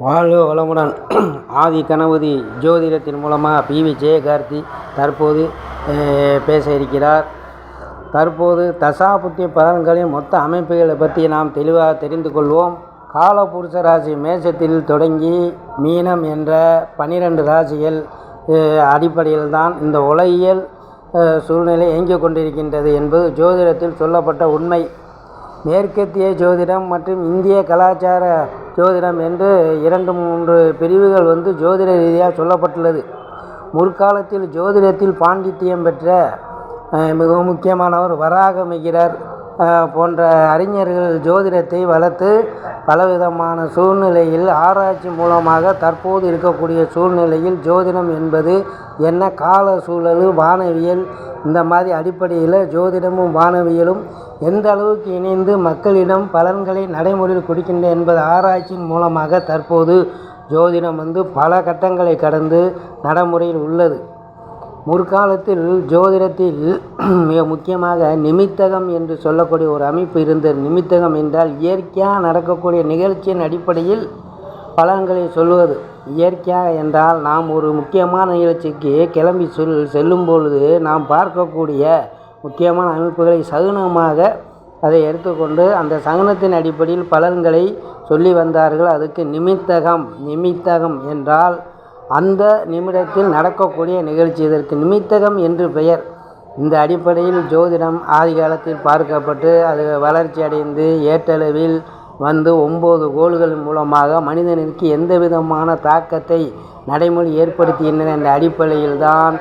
வாழ்க வளமுடன். ஆதி கணபதி ஜோதிடத்தின் மூலமாக PV ஜெயகார்த்தி தற்போது பேச இருக்கிறார். தற்போது தசாபுத்தி பலன்களின் மொத்த அமைப்புகளை பற்றி நாம் தெளிவாக தெரிந்து கொள்வோம். காலபுருஷ ராசி மேஷத்தில் தொடங்கி மீனம் என்ற 12 ராசிகள் அடிப்படையில்தான் இந்த உலகியல் சூழ்நிலை இயங்கிக் கொண்டிருக்கின்றது என்பது ஜோதிடத்தில் சொல்லப்பட்ட உண்மை. மேற்கத்திய ஜோதிடம் மற்றும் இந்திய கலாச்சார ஜோதிடம் என்று 2-3 பிரிவுகள் ஜோதிட ரீதியாக சொல்லப்பட்டுள்ளது. முற்காலத்தில் ஜோதிடத்தில் பாண்டித்தியம் பெற்ற மிகவும் முக்கியமானவர் வராகமிகிரர் போன்ற அறிஞர்கள் ஜோதிடத்தை வளர்த்து பலவிதமான சூழ்நிலையில் ஆராய்ச்சி மூலமாக தற்போது இருக்கக்கூடிய சூழ்நிலையில் ஜோதிடம் என்பது என்ன, கால சூழல், வானவியல், இந்த மாதிரி அடிப்படையில் ஜோதிடமும் வானவியலும் எந்த அளவுக்கு இணைந்து மக்களிடம் பலன்களை நடைமுறையில் கொடுக்கின்றன என்பது ஆராய்ச்சியின் மூலமாக தற்போது ஜோதிடம் பல கட்டங்களை கடந்து நடைமுறையில் உள்ளது. முற்காலத்தில் ஜோதிடத்தில் மிக முக்கியமாக நிமித்தகம் என்று சொல்லக்கூடிய ஒரு அமைப்பு இருந்தது. நிமித்தகம் என்றால் இயற்கையாக நடக்கக்கூடிய நிகழ்ச்சியின் அடிப்படையில் பலன்களை சொல்வது. இயற்கையாக என்றால் நாம் ஒரு முக்கியமான நிகழ்ச்சிக்கு கிளம்பி செல்லும் பொழுது நாம் பார்க்கக்கூடிய முக்கியமான அமைப்புகளை சகுனமாக அதை எடுத்துக்கொண்டு அந்த சகுனத்தின் அடிப்படையில் பலன்களை சொல்லி வந்தார்கள். அதுக்கு நிமித்தகம் என்றால் அந்த நிமிடத்தில் நடக்கக்கூடிய நிகழ்ச்சி, இதற்கு நிமித்தகம் என்று பெயர். இந்த அடிப்படையில் ஜோதிடம் ஆதி காலத்தில் பார்க்கப்பட்டு அது வளர்ச்சி அடைந்து ஏற்றளவில் 9 கோள்கள் மூலமாக மனிதனுக்கு எந்த விதமான தாக்கத்தை நடைமுறை ஏற்படுத்துகின்றன என்ற அடிப்படையில் தான்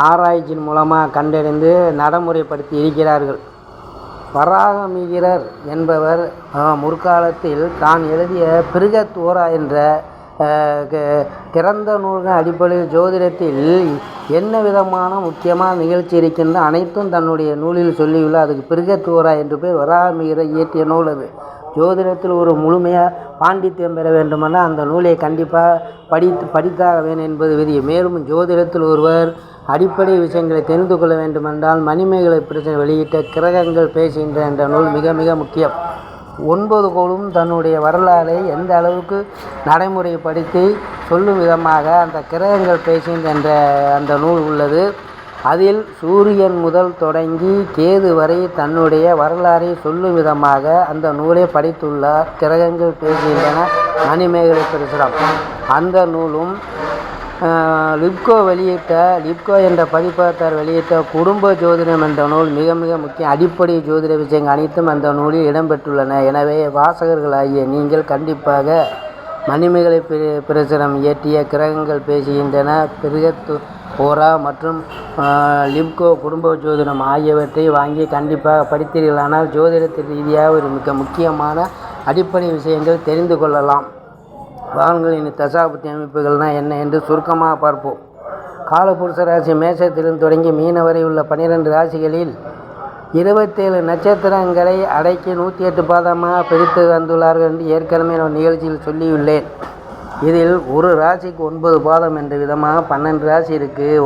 ஆராய்ச்சியின் மூலமாக கண்டறிந்து நடைமுறைப்படுத்தி இருக்கிறார்கள். வராகமிகிரர் என்பவர் முற்காலத்தில் தான் எழுதிய பிருகத்வோரா என்ற திறந்த நூல்கள் அடிப்படையில் ஜோதிடத்தில் என்ன விதமான முக்கியமான நிகழ்ச்சி இருக்கின்ற அனைத்தும் தன்னுடைய நூலில் சொல்லியுள்ளார். அதுக்கு பிருகத்வோரா என்று பேர். வராகமிகிரர் இயற்றிய நூல் அது. ஜோதிடத்தில் ஒரு முழுமையாக பாண்டித்தியம் பெற வேண்டுமென்றால் அந்த நூலை கண்டிப்பாக படித்தாக வேண்டும் என்பது விதி. மேலும் ஜோதிடத்தில் ஒருவர் அடிப்படை விஷயங்களை தெரிந்து கொள்ள வேண்டுமென்றால் மணிமேகலை பிரச்சனை வெளியிட்ட கிரகங்கள் பேசுகின்ற என்ற நூல் மிக மிக முக்கியம். 9 கோளும் தன்னுடைய வரலாறை எந்த அளவுக்கு நடைமுறைப்படுத்தி சொல்லும் விதமாக அந்த கிரகங்கள் பேசுகின்ற என்ற அந்த நூல் உள்ளது. அதில் சூரியன் முதல் தொடங்கி கேது வரை தன்னுடைய வரலாறை சொல்லும் விதமாக அந்த நூலை படைத்துள்ளார். கிரகங்கள் பேசுகின்றன, மணிமேகலை பிரசுரம். அந்த நூலும் லிப்கோ என்ற பதிப்பகத்தார் வெளியிட்ட குடும்ப ஜோதிடம் என்ற நூல் மிக மிக முக்கியம். அடிப்படை ஜோதிட விஷயங்கள் அனைத்தும் அந்த நூலில் இடம்பெற்றுள்ளன. எனவே வாசகர்களாகிய நீங்கள் கண்டிப்பாக மணிமேகலை பிரசுரம் இயற்றிய கிரகங்கள் பேசுகின்றன, பிருகத்வோரா மற்றும் லிப்கோ குடும்ப ஜோதிடம் ஆகியவற்றை வாங்கி கண்டிப்பாக படித்தீர்களானால் ஜோதிடத்தின் ரீதியாக ஒரு மிக முக்கியமான அடிப்படை விஷயங்கள் தெரிந்து கொள்ளலாம். பலன்களின் தசாபுத்தி அமைப்புகள்னால் என்ன என்று சுருக்கமாக பார்ப்போம். காலபுருஷ ராசி மேஷத்திலிருந்து தொடங்கி மீன வரை உள்ள 12 ராசிகளில் 27 நட்சத்திரங்களை அடக்கி 108 பாதமாக பிரித்து வந்துள்ளார்கள் என்று ஏற்கனவே நான் நிகழ்ச்சியில் சொல்லியுள்ளேன். இதில் ஒரு ராசிக்கு 9 பாதம் என்ற விதமாக 12 ராசி இருக்குது.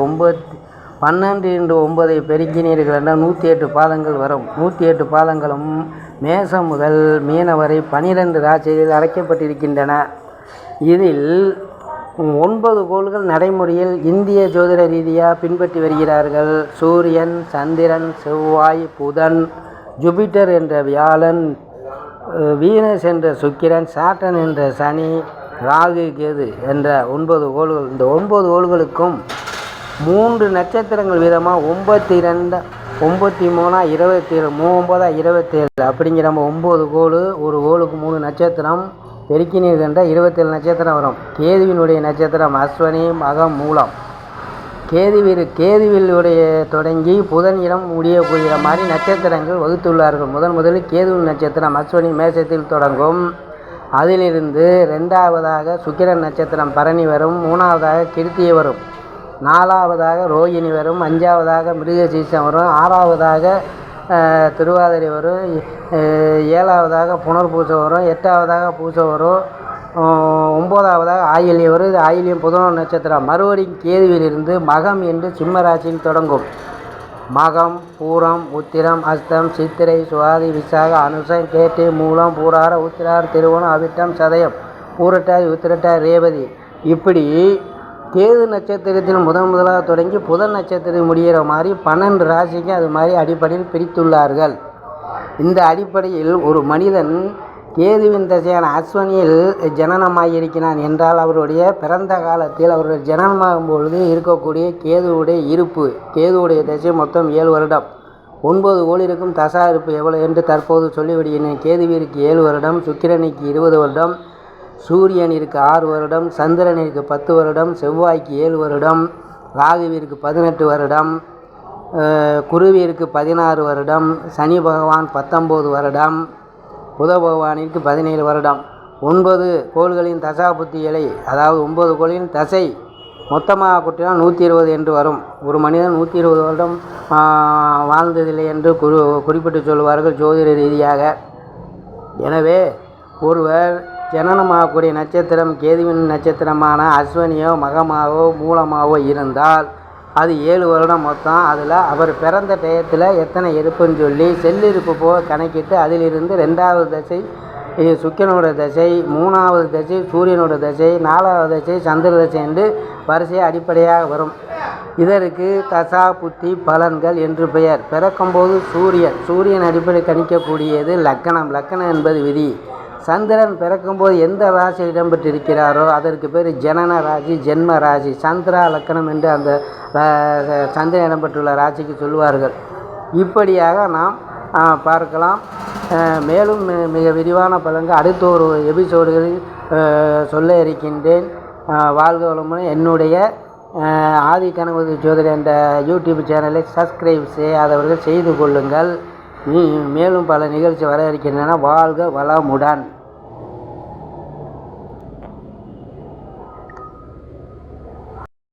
12 × 9 பெருக்கினீர்கள் என்றால் 108 பாதங்கள் வரும். 108 பாதங்களும் மேசம் முதல் மீன வரை 12 ராசிகளில் அடைக்கப்பட்டிருக்கின்றன. இதில் 9 கோள்கள் நடைமுறையில் இந்திய ஜோதிட ரீதியாக பின்பற்றி வருகிறார்கள். சூரியன், சந்திரன், செவ்வாய், புதன், ஜூபிட்டர் என்ற வியாழன், வீனஸ் என்ற சுக்கிரன், சாட்டன் என்ற சனி, ராகு, கேது என்ற 9 கோள்கள். இந்த 9 கோள்களுக்கும் 3 நட்சத்திரங்கள் வீதமாக 92, 93, 27, 39, 27 அப்படிங்கிற 9 கோள். ஒரு கோளுக்கு 3 நட்சத்திரம் பெருக்கினீர்கள் என்றால் 27 நட்சத்திரம் வரும். கேதுவினுடைய நட்சத்திரம் அஸ்வினி, மகம், மூலம். கேதுவிலுடைய தொடங்கி புதனிடம் முடியக்கூடிய மாதிரி நட்சத்திரங்கள் வகுத்துள்ளார்கள். முதலில் கேதுவின் நட்சத்திரம் அஸ்வினி மேஷத்தில் தொடங்கும். அதிலிருந்து 2வதாக சுக்கிரன் நட்சத்திரம் பரணி வரும். 3வதாக கிருத்திகை வரும். 4வதாக ரோகிணி வரும். 5வதாக மிருகசீரிஷம் வரும். 6வதாக திருவாதிரை வரும். 7வதாக புனர்பூசம் வரும். 8வதாக பூசம் வரும். 9வதாக ஆயில்யம் வரும். இது ஆயில்யம் 11 நட்சத்திரம். மறுபடியும் கேதுவிலிருந்து மகம் என்று சிம்மராசியில் தொடங்கும். மகம், பூரம், உத்திரம், அஸ்தம், சித்திரை, சுவாதி, விசாக, அனுசம், கேட்டை, மூலம், பூராட, உத்திரார், திருவோணம், அவிட்டம், சதயம் பூரட்டாதி உத்திரட்டாதி ரேவதி இப்படி கேது நட்சத்திரத்தில் முதலாக தொடங்கி புதன் நட்சத்திரம் முடிகிற மாதிரி 12 ராசிக்கு அது மாதிரி அடிப்படையில் பிரித்துள்ளார்கள். இந்த அடிப்படையில் ஒரு மனிதன் கேதுவின் திசையான அஸ்வனியில் ஜனனமாகியிருக்கிறான் என்றால் அவருடைய பிறந்த காலத்தில் அவருடைய ஜனனமாகும் பொழுது இருக்கக்கூடிய கேதுவுடைய இருப்பு, கேதுவுடைய திசை மொத்தம் 7 வருடம். 9 கோளிருக்கும் தசா இருப்பு எவ்வளோ என்று தற்போது சொல்லிவிடுகிறேன். கேதுவிற்கு 7 வருடம், சுக்கிரனுக்கு 20 வருடம், சூரியனிற்கு 6 வருடம், சந்திரனிற்கு 10 வருடம், செவ்வாய்க்கு 7 வருடம், ராகுவிற்கு 18 வருடம், குருவிற்கு 16 வருடம், சனி பகவான் 19 வருடம், புத பகவானிற்கு 17 வருடம். 9 கோள்களின் தசா புத்திகளை, அதாவது 9 கோள்களின் தசை மொத்தமாக கூட்டினால் 120 என்று வரும். ஒரு மனிதன் 120 வருடம் வாழ்ந்ததில்லை என்று குறிப்பிட்டு சொல்வார்கள் ஜோதிட ரீதியாக. எனவே ஒருவர் ஜனனமாகக்கூடிய நட்சத்திரம் கேதுவின் நட்சத்திரமான அஸ்வனியோ மகமாவோ மூலமாவோ இருந்தால் அது 7 வருடம் மொத்தம். அதில் அவர் பிறந்த டயத்தில் எத்தனை இருப்புன்னு சொல்லி செல்லிருப்பு போக கணக்கிட்டு அதிலிருந்து 2வது தசை சுக்கிரனோட தசை, 3வது தசை சூரியனோட தசை, 4வது தசை சந்திர தசை என்று வரிசையாக அடிப்படையாக வரும். இதற்கு தசா புத்தி பலன்கள் என்று பெயர். பிறக்கும்போது சூரியன் அடிப்படை கணிக்கக்கூடியது லக்கணம். லக்கணம் என்பது விதி. சந்திரன் பிறக்கும்போது எந்த ராசியில் இடம்பெற்றிருக்கிறாரோ அதற்கு பேர் ஜனன ராசி, ஜென்ம ராசி. சந்திரா லக்கணம் என்று அந்த சந்திரன் இடம்பெற்றுள்ள ராசிக்கு சொல்வார்கள். இப்படியாக நாம் பார்க்கலாம். மேலும் மிக விரிவான பலன்கள் அடுத்த ஒரு எபிசோடுகளில் சொல்ல இருக்கின்றேன். வாழ்க வளமுடன். என்னுடைய ஆதி கணபதி ஜோதிடர் என்ற யூடியூப் சேனலை சப்ஸ்கிரைப் செய்யாதவர்கள் செய்து கொள்ளுங்கள். மேலும் பல நிகழ்ச்சி வர இருக்கின்றன. வாழ்க வளமுடன்.